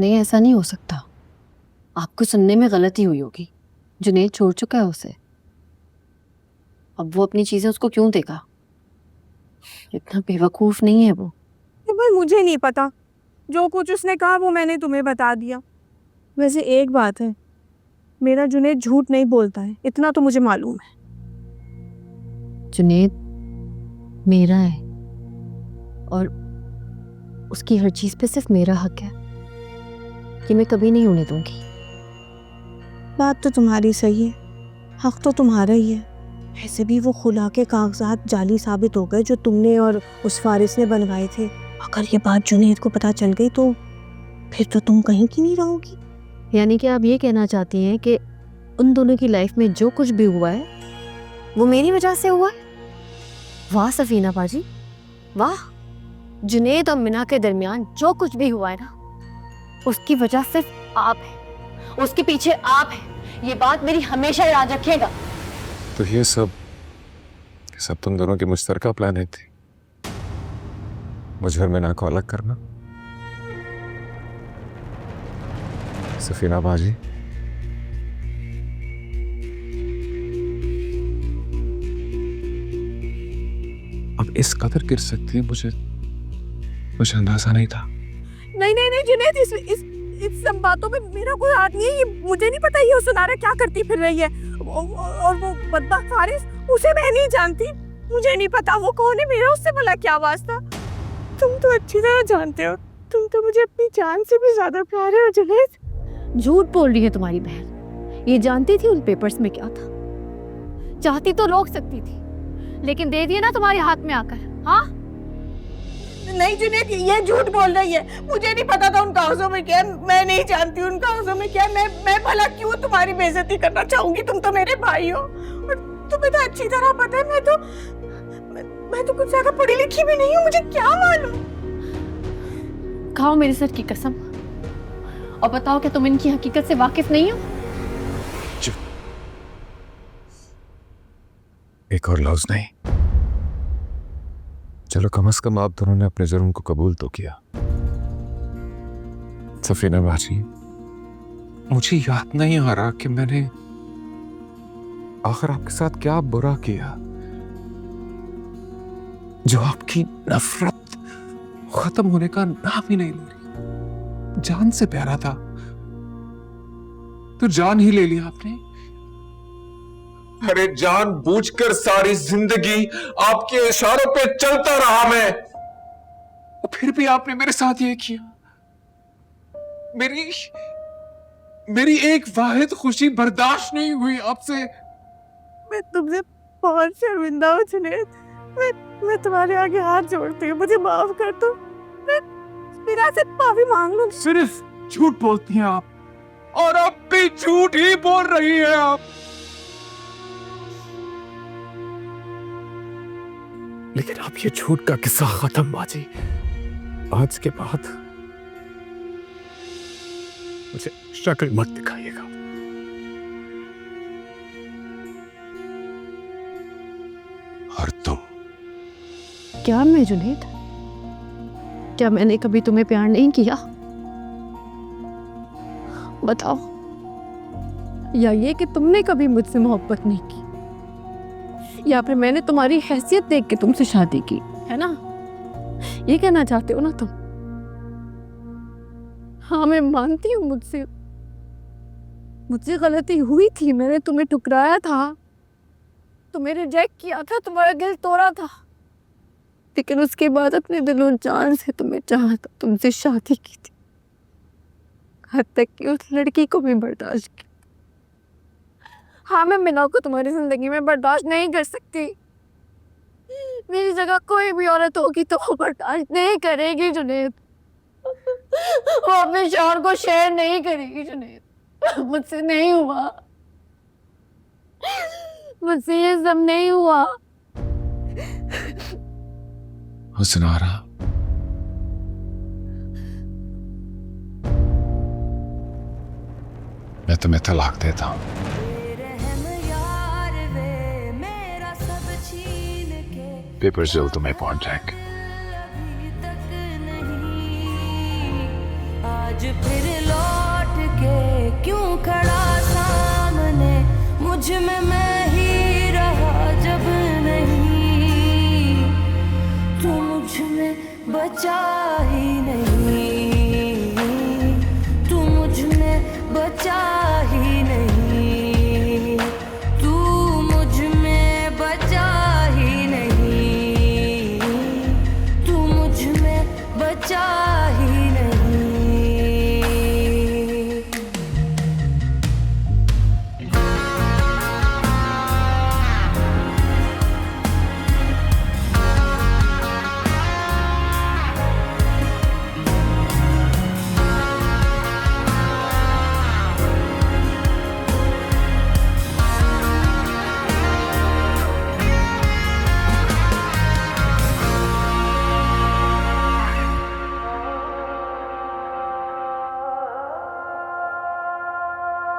नहीं, ऐसा नहीं हो सकता। आपको सुनने में गलती हुई होगी। जुनैद छोड़ चुका है उसे। अब वो अपनी चीजें उसको क्यों देगा? इतना बेवकूफ नहीं है वो। भाई मुझे नहीं पता, जो कुछ उसने कहा वो मैंने तुम्हें बता दिया। वैसे एक बात है, मेरा जुनैद झूठ नहीं बोलता है, इतना तो मुझे मालूम है। जुनैद मेरा है और उसकी हर चीज पे सिर्फ मेरा हक है। ये मैं कभी नहीं होने दूंगी। बात तो तुम्हारी सही है, हक तो तुम्हारा ही है। ऐसे भी वो खुला के कागजात जाली साबित हो गए जो तुमने और उस फारिस ने बनवाए थे। अगर ये बात जुनैद को पता चल गई तो फिर तो तुम कहीं की नहीं रहोगी। यानी कि आप ये कहना चाहती हैं कि उन दोनों की लाइफ में जो कुछ भी हुआ है वो मेरी वजह से हुआ है? वाह सफीना बाजी, वाह। जुनैद और मिना के दरमियान जो कुछ भी हुआ है ना, उसकी वजह सिर्फ आप है, उसके पीछे आप है। ये बात मेरी हमेशा याद रखिएगा। तो ये सब तुम दोनों की मुश्तरका प्लान थी, मुझे और मिना को अलग करना। सफीना बाजी, अब इस कदर गिर सकती है, मुझे अंदाजा नहीं था। नहीं नहीं नहीं जुनैद, इस सब बातों में मेरा कोई हाथ नहीं है। ये मुझे नहीं पता ये सुनारा क्या करती फिर रही है। और वो बदबख्त फारिस, उसे मैं नहीं जानती, मुझे नहीं पता वो कौन है, मेरा उससे भला क्या वास्ता। तुम तो अच्छी तरह जानते हो, तुम तो मुझे अपनी जान से भी ज्यादा प्यारे हो जुनैद। झूठ बोल रही है तुम्हारी बहन। ये जानती थी उन पेपर्स में क्या था। चाहती तो रोक सकती थी, लेकिन दे दिए ना तुम्हारे हाथ में आकर। हाँ नहीं जुनैद, ये झूठ बोल रही है। मुझे नहीं पता था उन कागजों में क्या है, मैं नहीं जानती उन कागजों में क्या है। मैं भला क्यों तुम्हारी बेइज्जती करना चाहूंगी? तुम तो मेरे भाई हो और तुम्हें तो अच्छी तरह पता है मैं तो कुछ ज्यादा पढ़ी लिखी भी नहीं हूँ, मुझे क्या मालूम। खाओ मेरे सर की कसम और बताओ कि तुम इनकी हकीकत से वाकिफ नहीं हो। एक और लफ्ज नहीं। चलो कम से कम आप दोनों ने अपने जुर्म को कबूल तो किया। सफीना बाजी, मुझे याद नहीं आ रहा कि मैंने आखिर आपके साथ क्या बुरा किया जो आपकी नफरत खत्म होने का नाम ही नहीं ले रही। जान से प्यारा था तो जान ही ले लिया आपने। अरे जानबूझकर सारी जिंदगी आपके इशारों पे चलता रहा मैं, फिर भी आपने मेरे साथ ये किया। मेरी एक वाहिद खुशी बर्दाश्त नहीं हुई आपसे। मैं तुमसे बहुत शर्मिंदा हूँ जुनैद। मैं तुम्हारे आगे हाथ जोड़ती हूँ, मुझे माफ कर दो। मैं बिना से माफी मांग लूंगी। सिर्फ झूठ बोलती हैं आप, और अब भी झूठ ही बोल रही हैं आप। लेकिन अब ये झूठ का किस्सा खत्म बाजी। आज के बाद मुझे शक्ल मत दिखाइएगा। और तुम? क्या मैं जुनैद? क्या मैंने कभी तुम्हें प्यार नहीं किया? बताओ। या ये कि तुमने कभी मुझसे मोहब्बत नहीं की, या फिर मैंने तुम्हारी हैसियत देख के तुमसे शादी की, है ना? ये कहना चाहते हो ना तुम? हाँ मैं मानती हूँ मुझसे गलती हुई थी। मैंने तुम्हें ठुकराया था, तुम्हें रिजेक्ट किया था, तुम्हारा दिल तोड़ा था, लेकिन उसके बाद अपने दिलो जान से तुम्हें चाहा था, तुमसे शादी की थी, हद तक कि उस लड़की को भी बर्दाश्त की। हाँ मैं मिना को तुम्हारी जिंदगी में बर्दाश्त नहीं कर सकती। मेरी जगह कोई भी औरत होगी तो वो बर्दाश्त नहीं करेगी जुनैद। वो अपने शौहर को शेयर नहीं करेगी जुनैद। मुझसे नहीं हुआ, मुझसे ये सब नहीं हुआ। हुस्नारा, मैं तुम्हें तलाक देता हूं। पेपर जल्द तुम्हें पहुंच जाएंगे। आज फिर लौट के क्यों खड़ा सामने, मुझ में मैं ही रहा जब नहीं, तू मुझ में बचा ही नहीं, तू मुझ में बचा ही नहीं, तू मुझ में बचा ही नहीं, तू मुझ में बचा